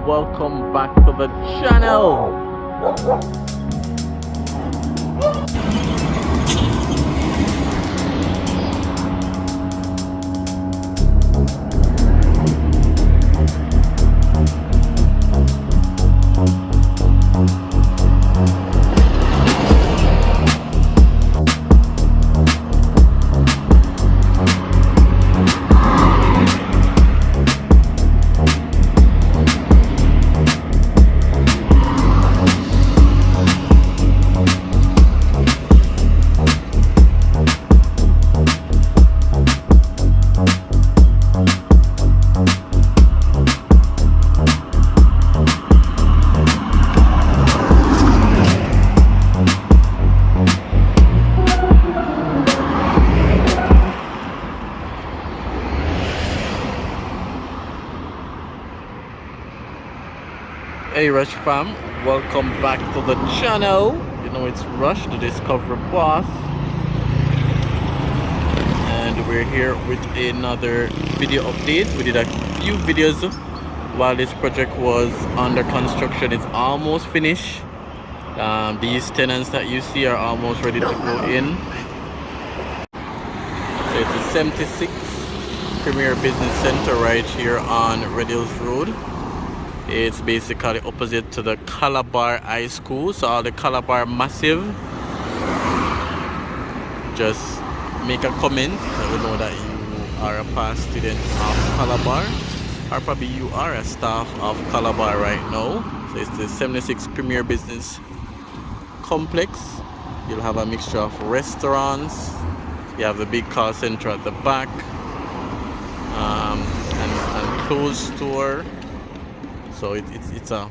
Welcome back to the channel. Hey Rush fam, welcome back to the channel. You know it's Rush, the Discover Boss, and we're here with another video update. We did a few videos while this project was under construction. It's almost finished. These tenants that you see are almost ready to go in. So it's a 76 Premier Business Center right here on Red Hills Road. It's basically opposite to the Calabar High School. So all the Calabar massive, just make a comment. I don't know that you are a past student of Calabar, or probably you are a staff of Calabar right now. So it's the 76 Premier Business Complex. You'll have a mixture of restaurants. You have the big call center at the back, and clothes store. So it's a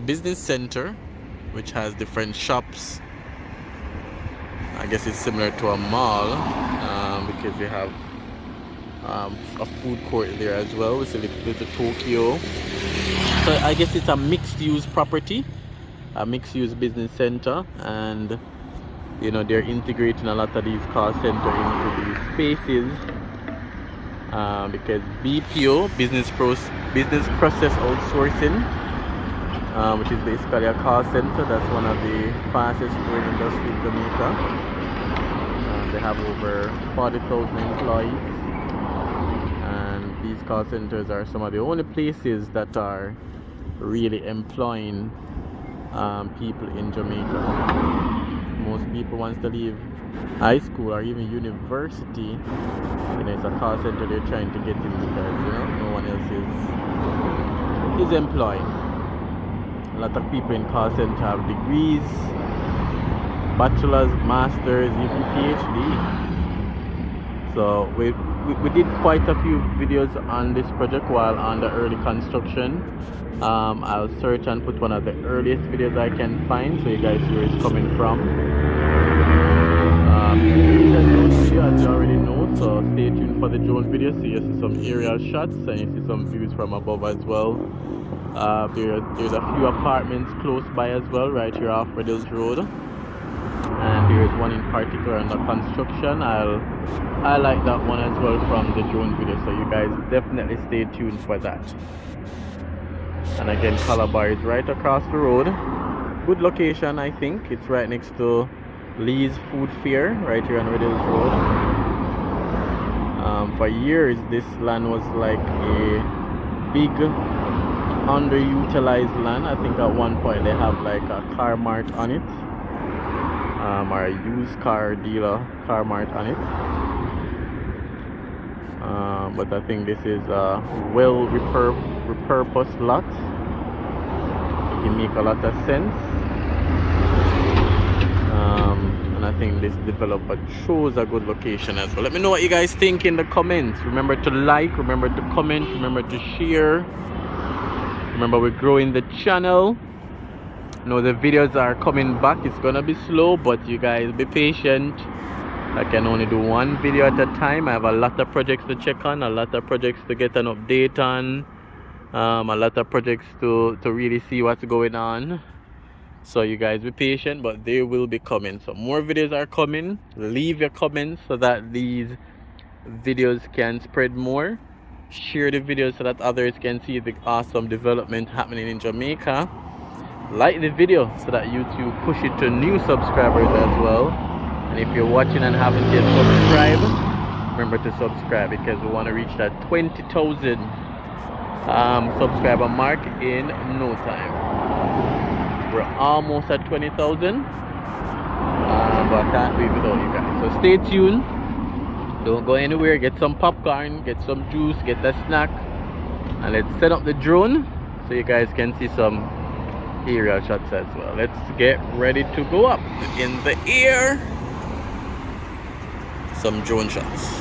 business center which has different shops. I guess it's similar to a mall, because you have a food court there as well. It's a little Tokyo. So I guess it's a mixed-use property, a mixed-use business center, and you know they're integrating a lot of these call centers into these spaces. Because BPO, business process outsourcing, which is basically a call center, that's one of the fastest growing industries in Jamaica. They have over 40,000 employees, and these call centers are some of the only places that are really employing people in Jamaica. Most people want to leave high school or even university, you know, it's a call center they're trying to get into because, you know, no one else is employed. A lot of people in call center have degrees, bachelor's, master's, even PhD. So we did quite a few videos on this project while under early construction. I'll search and put one of the earliest videos I can find so you guys see where it's coming from. This is a drone video, as you already know, so stay tuned for the drone video so you see some aerial shots and you see some views from above as well. There's a few apartments close by as well, right here off Riddles Road, and there's one in particular under construction. I'll highlight that one as well from the drone video, so you guys definitely stay tuned for that. And again, Calabar is right across the road. Good location, I think. It's right next to Lee's Food Fair, right here on Riddles Road. For years, this land was like a big underutilized land. I think at one point they have like a car mart on it, or a used car dealer car mart on it. But I think this is a well repurposed lot. It can make a lot of sense. And I think this developer chose a good location as well. Let me know what you guys think in the comments. Remember to like, remember to comment, remember to share. Remember, we're growing the channel. You know, the videos are coming back. It's gonna be slow, but you guys be patient. I can only do one video at a time. I have a lot of projects to check on, a lot of projects to get an update on, a lot of projects to really see what's going on. So you guys be patient, but they will be coming. So more videos are coming. Leave your comments so that these videos can spread more. Share the videos so that others can see the awesome development happening in Jamaica. Like the video so that YouTube push it to new subscribers as well. And if you're watching and haven't yet subscribed, remember to subscribe because we want to reach that 20,000 subscriber mark in no time. We're almost at 20,000, but I can't do it without you guys. So stay tuned. Don't go anywhere. Get some popcorn, get some juice, get a snack, and let's set up the drone so you guys can see some aerial shots as well. Let's get ready to go up in the air. Some drone shots.